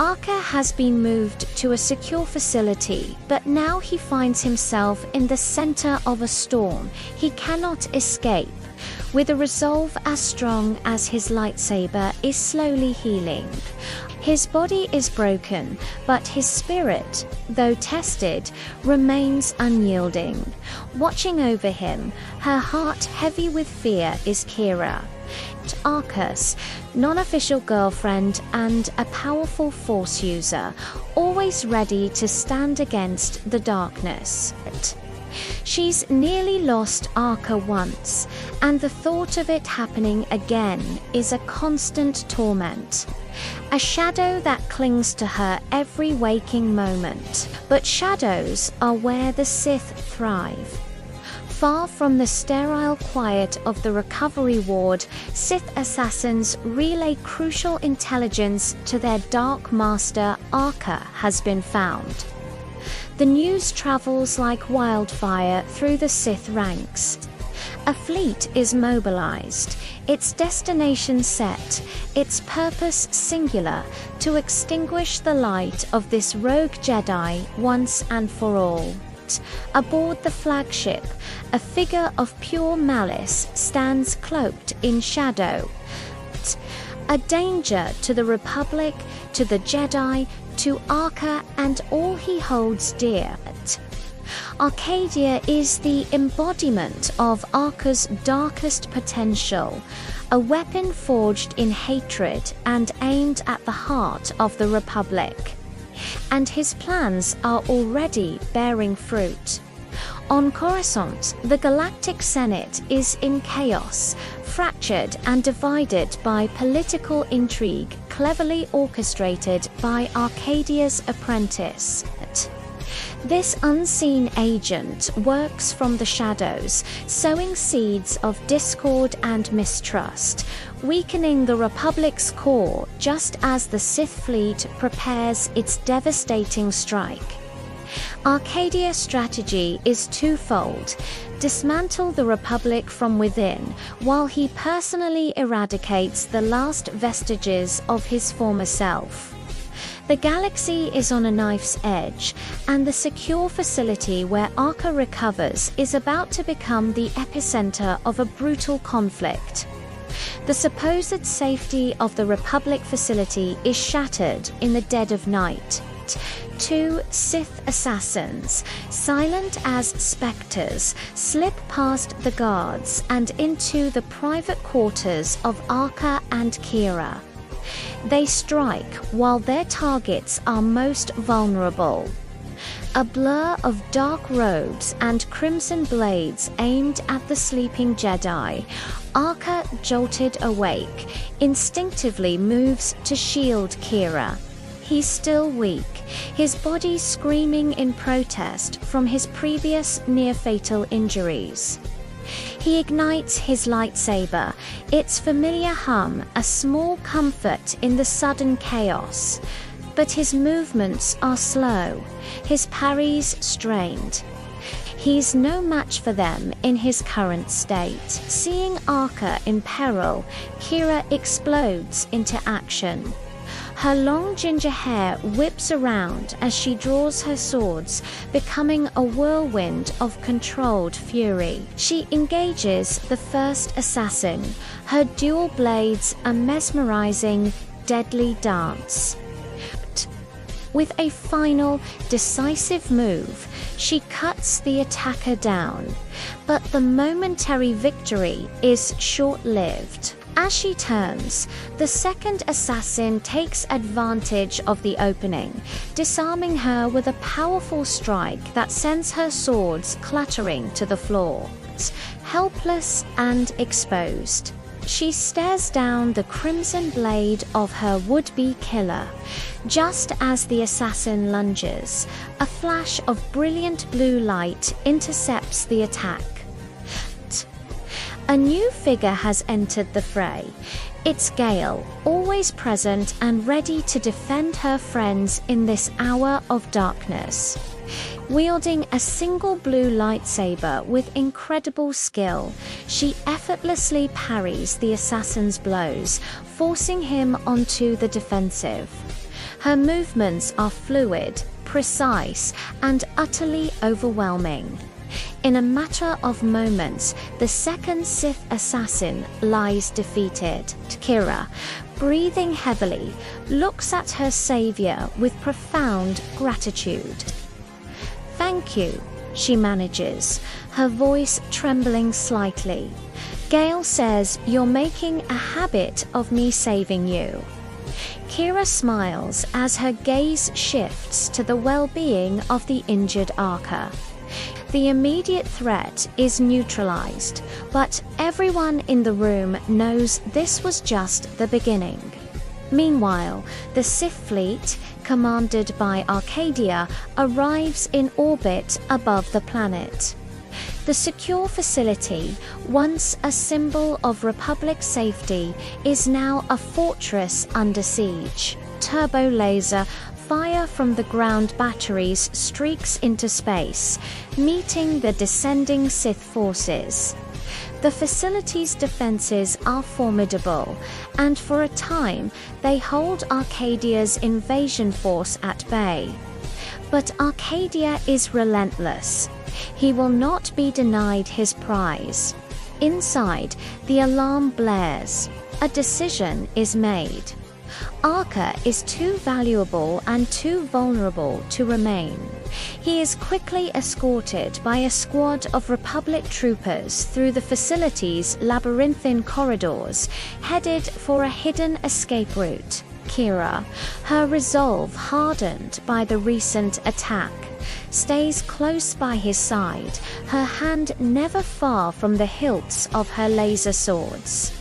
Arca has been moved to a secure facility, but now he finds himself in the center of a storm he cannot escape, with a resolve as strong as his lightsaber is slowly healing. His body is broken, but his spirit, though tested, remains unyielding. Watching over him, her heart heavy with fear, is Kira, Arca's non-official girlfriend and a powerful Force user, always ready to stand against the darkness. She's nearly lost Arca once, and the thought of it happening again is a constant torment. A shadow that clings to her every waking moment. But shadows are where the Sith thrive. Far from the sterile quiet of the recovery ward, Sith assassins relay crucial intelligence to their dark master. Arca has been found. The news travels like wildfire through the Sith ranks. A fleet is mobilized, its destination set, its purpose singular: to extinguish the light of this rogue Jedi once and for all. Aboard the flagship, a figure of pure malice stands cloaked in shadow. A danger to the Republic, to the Jedi, to Arca and all he holds dear. Arcadia is the embodiment of Arca's darkest potential, a weapon forged in hatred and aimed at the heart of the Republic. And his plans are already bearing fruit. On Coruscant, the Galactic Senate is in chaos, fractured and divided by political intrigue cleverly orchestrated by Arcadia's apprentice. This unseen agent works from the shadows, sowing seeds of discord and mistrust, weakening the Republic's core just as the Sith fleet prepares its devastating strike. Arcadia's strategy is twofold: dismantle the Republic from within, while he personally eradicates the last vestiges of his former self. The galaxy is on a knife's edge, and the secure facility where Arca recovers is about to become the epicenter of a brutal conflict. The supposed safety of the Republic facility is shattered in the dead of night. Two Sith assassins, silent as specters, slip past the guards and into the private quarters of Arca and Kira. They strike while their targets are most vulnerable. A blur of dark robes and crimson blades aimed at the sleeping Jedi. Arca, jolted awake, instinctively moves to shield Kira. He's still weak, his body screaming in protest from his previous near-fatal injuries. He ignites his lightsaber, its familiar hum a small comfort in the sudden chaos. But his movements are slow, his parries strained. He's no match for them in his current state. Seeing Arca in peril, Kira explodes into action. Her long ginger hair whips around as she draws her swords, becoming a whirlwind of controlled fury. She engages the first assassin, her dual blades a mesmerizing, deadly dance. With a final, decisive move, she cuts the attacker down, but the momentary victory is short-lived. As she turns, the second assassin takes advantage of the opening, disarming her with a powerful strike that sends her swords clattering to the floor. Helpless and exposed, she stares down the crimson blade of her would-be killer. Just as the assassin lunges, a flash of brilliant blue light intercepts the attack. A new figure has entered the fray. It's Gale, always present and ready to defend her friends in this hour of darkness. Wielding a single blue lightsaber with incredible skill, she effortlessly parries the assassin's blows, forcing him onto the defensive. Her movements are fluid, precise, and utterly overwhelming. In a matter of moments, the second Sith assassin lies defeated. Kira, breathing heavily, looks at her savior with profound gratitude. "Thank you," she manages, her voice trembling slightly. "Gale says you're making a habit of me saving you." Kira smiles as her gaze shifts to the well-being of the injured Arca. The immediate threat is neutralized, but everyone in the room knows this was just the beginning. Meanwhile, the Sith fleet, commanded by Arcadia, arrives in orbit above the planet. The secure facility, once a symbol of Republic safety, is now a fortress under siege. Turbo laser fire from the ground batteries streaks into space, meeting the descending Sith forces. The facility's defenses are formidable, and for a time they hold Arcadia's invasion force at bay. But Arcadia is relentless. He will not be denied his prize. Inside, the alarm blares. A decision is made. Arca is too valuable and too vulnerable to remain. He is quickly escorted by a squad of Republic troopers through the facility's labyrinthine corridors, headed for a hidden escape route. Kira, her resolve hardened by the recent attack, stays close by his side, her hand never far from the hilts of her laser swords.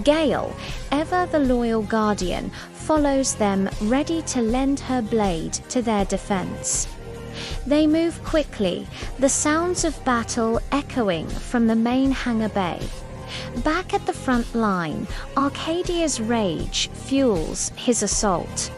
Gale, ever the loyal guardian, follows them, ready to lend her blade to their defense. They move quickly, the sounds of battle echoing from the main hangar bay. Back at the front line, Arcadia's rage fuels his assault.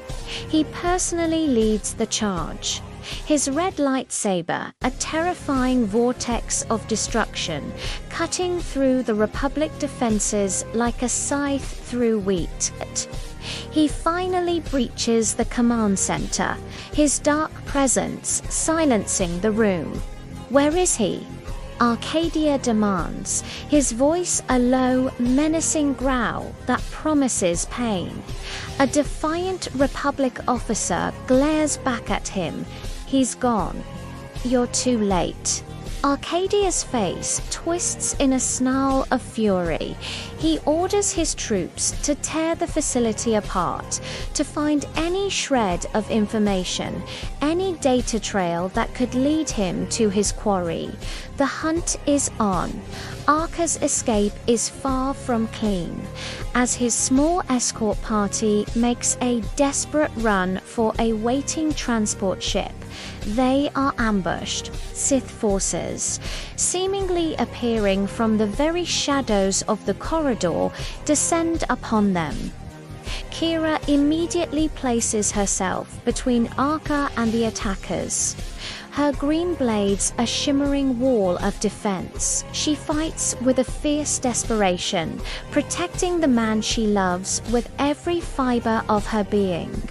He personally leads the charge. His red lightsaber, a terrifying vortex of destruction, cutting through the Republic defenses like a scythe through wheat. He finally breaches the command center, his dark presence silencing the room. "Where is he?" Arcadia demands, his voice a low, menacing growl that promises pain. A defiant Republic officer glares back at him. "He's gone. You're too late." Arcadia's face twists in a snarl of fury. He orders his troops to tear the facility apart, to find any shred of information, any data trail that could lead him to his quarry. The hunt is on. Arca's escape is far from clean, as his small escort party makes a desperate run for a waiting transport ship. They are ambushed. Sith forces, seemingly appearing from the very shadows of the corridor, descend upon them. Kira immediately places herself between Arca and the attackers. Her green blades a shimmering wall of defense. She fights with a fierce desperation, protecting the man she loves with every fiber of her being.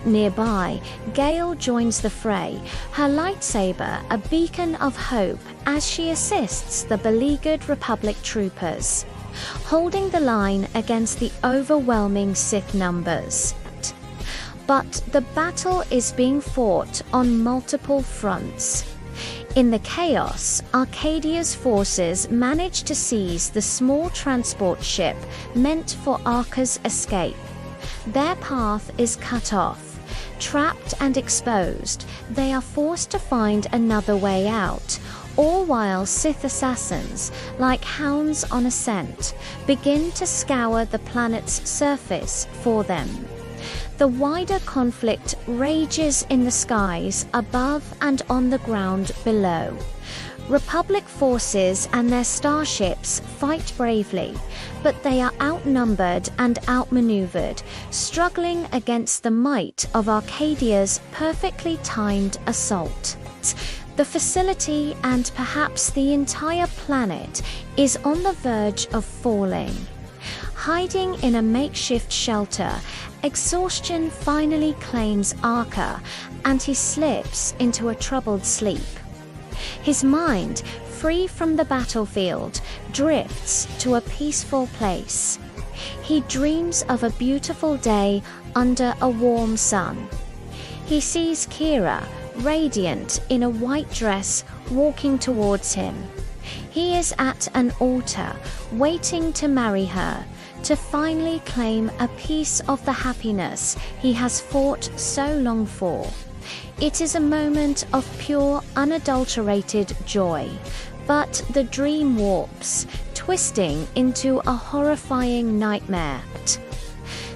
Nearby, Gale joins the fray, her lightsaber a beacon of hope as she assists the beleaguered Republic troopers, holding the line against the overwhelming Sith numbers. But the battle is being fought on multiple fronts. In the chaos, Arcadia's forces manage to seize the small transport ship meant for Arca's escape. Their path is cut off. Trapped and exposed, they are forced to find another way out, all while Sith assassins, like hounds on a scent, begin to scour the planet's surface for them. The wider conflict rages in the skies above and on the ground below. Republic forces and their starships fight bravely, but they are outnumbered and outmaneuvered, struggling against the might of Arcadia's perfectly timed assault. The facility, and perhaps the entire planet, is on the verge of falling. Hiding in a makeshift shelter, exhaustion finally claims Arca, and he slips into a troubled sleep. His mind, free from the battlefield, drifts to a peaceful place. He dreams of a beautiful day under a warm sun. He sees Kira, radiant in a white dress, walking towards him. He is at an altar, waiting to marry her, to finally claim a piece of the happiness he has fought so long for. It is a moment of pure, unadulterated joy, but the dream warps, twisting into a horrifying nightmare.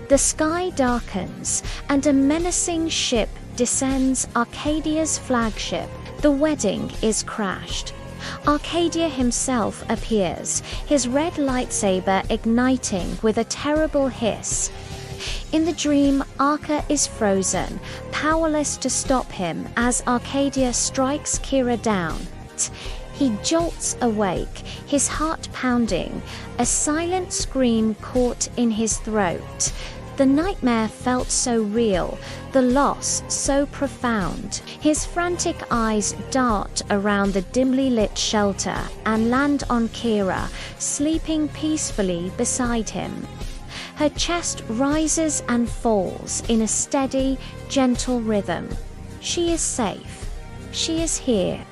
The sky darkens, and a menacing ship descends Arcadia's flagship. The wedding is crashed. Arcadia himself appears, his red lightsaber igniting with a terrible hiss. In the dream, Arca is frozen, powerless to stop him as Arcadia strikes Kira down. He jolts awake, his heart pounding, a silent scream caught in his throat. The nightmare felt so real, the loss so profound. His frantic eyes dart around the dimly lit shelter and land on Kira, sleeping peacefully beside him. Her chest rises and falls in a steady, gentle rhythm. She is safe. She is here.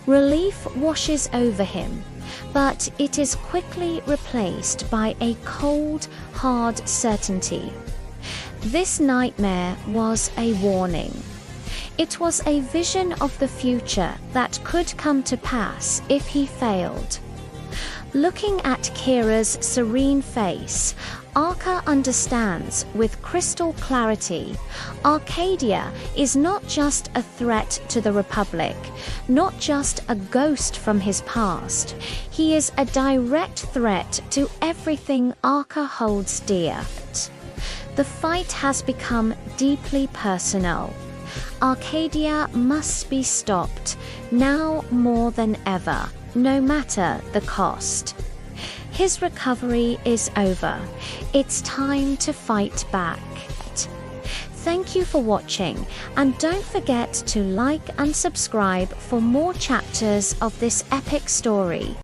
Relief washes over him, but it is quickly replaced by a cold, hard certainty. This nightmare was a warning. It was a vision of the future that could come to pass if he failed. Looking at Kira's serene face, Arca understands with crystal clarity. Arcadia is not just a threat to the Republic, not just a ghost from his past. He is a direct threat to everything Arca holds dear. The fight has become deeply personal. Arcadia must be stopped, now more than ever, no matter the cost. His recovery is over. It's time to fight back. Thank you for watching, and don't forget to like and subscribe for more chapters of this epic story.